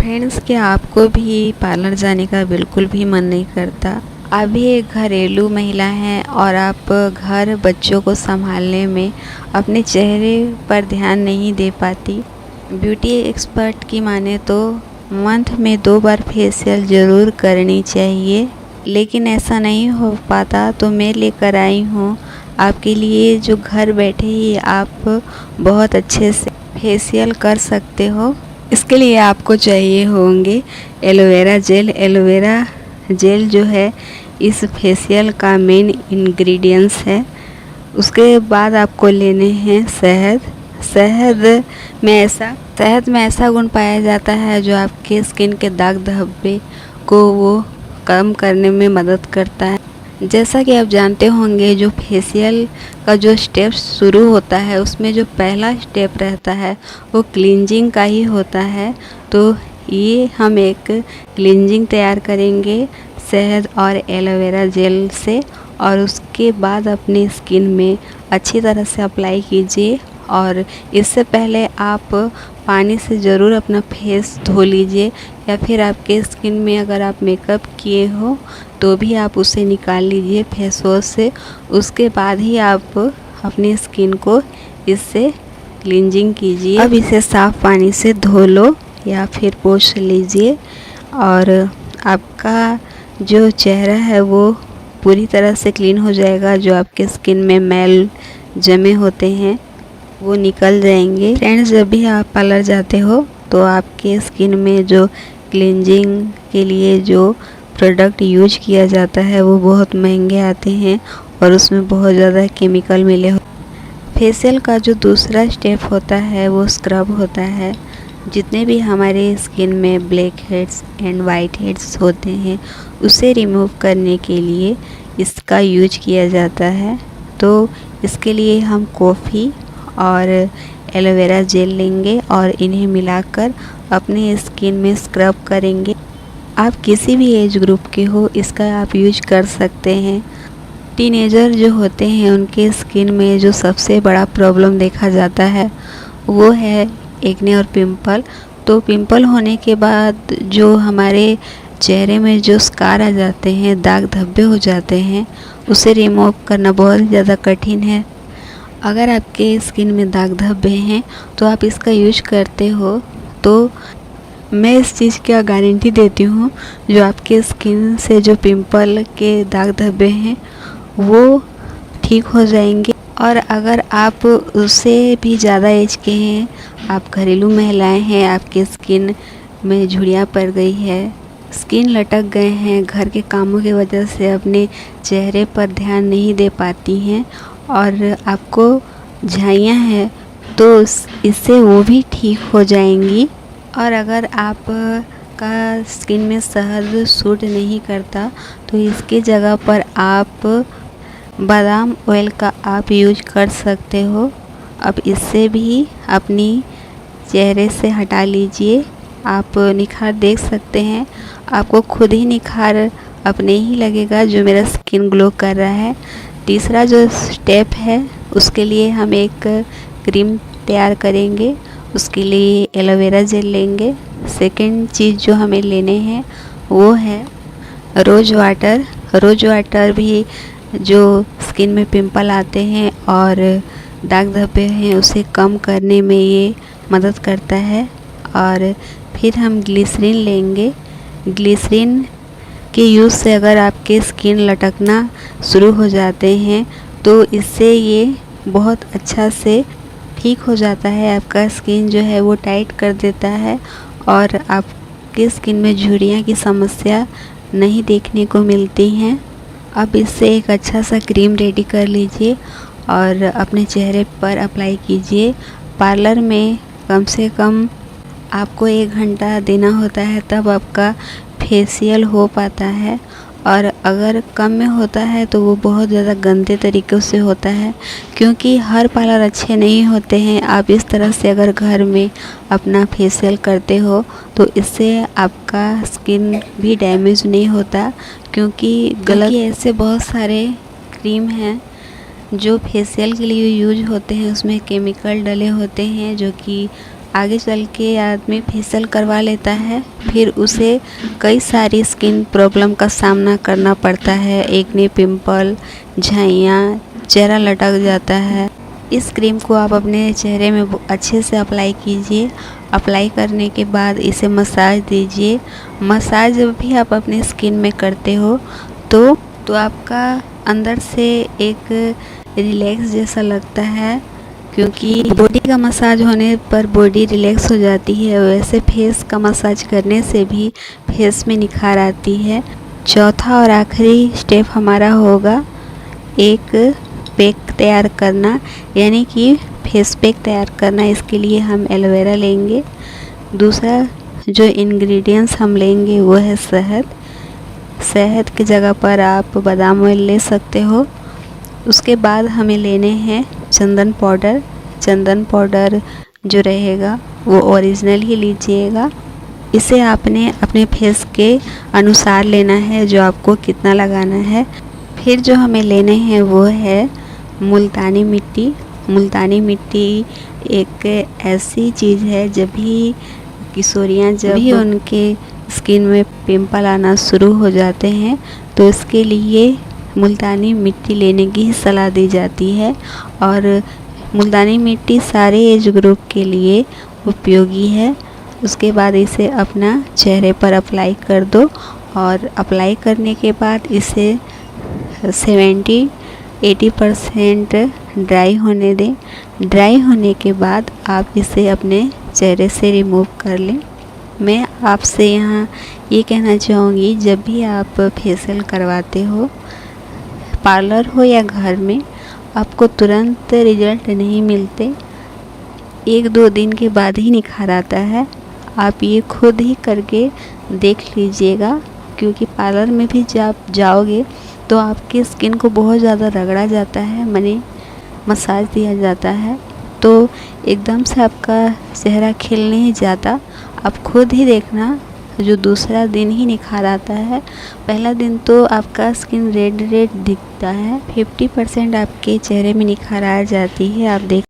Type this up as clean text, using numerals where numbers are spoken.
Friends, क्या आपको भी पार्लर जाने का बिल्कुल भी मन नहीं करता? आप भी एक घरेलू महिला हैं और आप घर बच्चों को संभालने में अपने चेहरे पर ध्यान नहीं दे पाती। ब्यूटी एक्सपर्ट की माने तो मंथ में 2 बार फेशियल ज़रूर करनी चाहिए, लेकिन ऐसा नहीं हो पाता तो मैं लेकर आई हूँ आपके लिए, जो घर बैठे ही आप बहुत अच्छे से फेशियल कर सकते हो। इसके लिए आपको चाहिए होंगे एलोवेरा जेल। एलोवेरा जेल जो है इस फेशियल का मेन इंग्रेडिएंट्स है। उसके बाद आपको लेने हैं शहद। शहद में ऐसा गुण पाया जाता है जो आपके स्किन के दाग धब्बे को वो कम करने में मदद करता है। जैसा कि आप जानते होंगे, जो फेशियल का जो स्टेप शुरू होता है उसमें जो पहला स्टेप रहता है वो क्लींजिंग का ही होता है। तो ये हम एक क्लींजिंग तैयार करेंगे शहद और एलोवेरा जेल से, और उसके बाद अपनी स्किन में अच्छी तरह से अप्लाई कीजिए। और इससे पहले आप पानी से ज़रूर अपना फेस धो लीजिए, या फिर आपके स्किन में अगर आप मेकअप किए हो तो भी आप उसे निकाल लीजिए फेस वॉश से। उसके बाद ही आप अपनी स्किन को इससे क्लींजिंग कीजिए। अब इसे साफ़ पानी से धो लो या फिर पोंछ लीजिए, और आपका जो चेहरा है वो पूरी तरह से क्लीन हो जाएगा। जो आपके स्किन में मैल जमे होते हैं वो निकल जाएंगे। फ्रेंड्स, जब भी आप पार्लर जाते हो तो आपके स्किन में जो क्लींजिंग के लिए जो प्रोडक्ट यूज किया जाता है वो बहुत महंगे आते हैं और उसमें बहुत ज़्यादा केमिकल मिले हो। फेशियल का जो दूसरा स्टेप होता है वो स्क्रब होता है। जितने भी हमारे स्किन में black heads and white heads होते हैं उसे रिमूव करने के लिए इसका यूज किया जाता है। तो इसके लिए हम कॉफ़ी और एलोवेरा जेल लेंगे और इन्हें मिलाकर अपने स्किन में स्क्रब करेंगे। आप किसी भी एज ग्रुप के हो, इसका आप यूज कर सकते हैं। टीनेजर जो होते हैं उनके स्किन में जो सबसे बड़ा प्रॉब्लम देखा जाता है वो है एक्ने और पिंपल। तो पिंपल होने के बाद जो हमारे चेहरे में जो स्कार आ जाते हैं, दाग धब्बे हो जाते हैं, उसे रिमूव करना बहुत ज़्यादा कठिन है। अगर आपके स्किन में दाग धब्बे हैं तो आप इसका यूज करते हो तो मैं इस चीज़ की गारंटी देती हूँ, जो आपके स्किन से जो पिंपल के दाग धब्बे हैं वो ठीक हो जाएंगे। और अगर आप उससे भी ज़्यादा एज के हैं, आप घरेलू महिलाएं हैं, आपके स्किन में झुर्रियाँ पड़ गई है, स्किन लटक गए हैं, घर के कामों की वजह से अपने चेहरे पर ध्यान नहीं दे पाती हैं और आपको झाइयाँ हैं, तो इससे वो भी ठीक हो जाएंगी। और अगर आप का स्किन में शहद सूट नहीं करता तो इसकी जगह पर आप बादाम ऑयल का आप यूज कर सकते हो। अब इससे भी अपनी चेहरे से हटा लीजिए। आप निखार देख सकते हैं, आपको खुद ही निखार अपने ही लगेगा जो मेरा स्किन ग्लो कर रहा है। तीसरा जो स्टेप है उसके लिए हम एक क्रीम तैयार करेंगे। उसके लिए एलोवेरा जेल लेंगे। सेकंड चीज़ जो हमें लेने हैं वो है रोज़ वाटर। रोज़ वाटर भी जो स्किन में पिंपल आते हैं और दाग धब्बे हैं उसे कम करने में ये मदद करता है। और फिर हम ग्लिसरीन लेंगे। ग्लिसरीन के यूज़ से अगर आपके स्किन लटकना शुरू हो जाते हैं तो इससे ये बहुत अच्छा से ठीक हो जाता है। आपका स्किन जो है वो टाइट कर देता है और आपके स्किन में झुर्रियाँ की समस्या नहीं देखने को मिलती हैं। अब इससे एक अच्छा सा क्रीम रेडी कर लीजिए और अपने चेहरे पर अप्लाई कीजिए। पार्लर में कम से कम आपको 1 घंटा देना होता है, तब आपका फेशियल हो पाता है। और अगर कम में होता है तो वो बहुत ज़्यादा गंदे तरीक़ों से होता है, क्योंकि हर पार्लर अच्छे नहीं होते हैं। आप इस तरह से अगर घर में अपना फेशियल करते हो तो इससे आपका स्किन भी डैमेज नहीं होता, क्योंकि ऐसे बहुत सारे क्रीम हैं जो फेशियल के लिए यूज होते हैं, उसमें केमिकल डले होते हैं जो कि आगे चल के आदमी फेशियल करवा लेता है, फिर उसे कई सारी स्किन प्रॉब्लम का सामना करना पड़ता है। एक्ने, पिंपल, झाइयाँ, चेहरा लटक जाता है। इस क्रीम को आप अपने चेहरे में अच्छे से अप्लाई कीजिए। अप्लाई करने के बाद इसे मसाज दीजिए। मसाज जब भी आप अपनी स्किन में करते हो तो आपका अंदर से एक रिलैक्स जैसा लगता है, क्योंकि बॉडी का मसाज होने पर बॉडी रिलैक्स हो जाती है, वैसे फेस का मसाज करने से भी फेस में निखार आती है। चौथा और आखिरी स्टेप हमारा होगा एक पैक तैयार करना, यानी कि फेस पैक तैयार करना। इसके लिए हम एलोवेरा लेंगे। दूसरा जो इंग्रेडिएंट्स हम लेंगे वो है शहद। शहद की जगह पर आप बादाम ऑयल ले सकते हो। उसके बाद हमें लेने हैं चंदन पाउडर। चंदन पाउडर जो रहेगा वो ओरिजिनल ही लीजिएगा। इसे आपने अपने फेस के अनुसार लेना है, जो आपको कितना लगाना है। फिर जो हमें लेने हैं वो है मुल्तानी मिट्टी। मुल्तानी मिट्टी एक ऐसी चीज़ है, जब भी किशोरियाँ जब भी उनके स्किन में पिंपल आना शुरू हो जाते हैं तो इसके लिए मुल्तानी मिट्टी लेने की ही सलाह दी जाती है। और मुल्तानी मिट्टी सारे एज ग्रुप के लिए उपयोगी है। उसके बाद इसे अपना चेहरे पर अप्लाई कर दो और अप्लाई करने के बाद इसे 70-80% ड्राई होने दें। ड्राई होने के बाद आप इसे अपने चेहरे से रिमूव कर लें। मैं आपसे यहाँ ये कहना चाहूँगी, जब भी आप फेशियल करवाते हो, पार्लर हो या घर में, आपको तुरंत रिजल्ट नहीं मिलते। 1-2 दिन के बाद ही निखार आता है। आप ये खुद ही करके देख लीजिएगा, क्योंकि पार्लर में भी जब जाओगे तो आपकी स्किन को बहुत ज़्यादा रगड़ा जाता है, माने मसाज दिया जाता है, तो एकदम से आपका चेहरा खिल नहीं जाता। आप खुद ही देखना, जो दूसरा दिन ही निखार आता है। पहला दिन तो आपका स्किन रेड रेड दिखता है, 50% आपके चेहरे में निखार आ जाती है। आप देख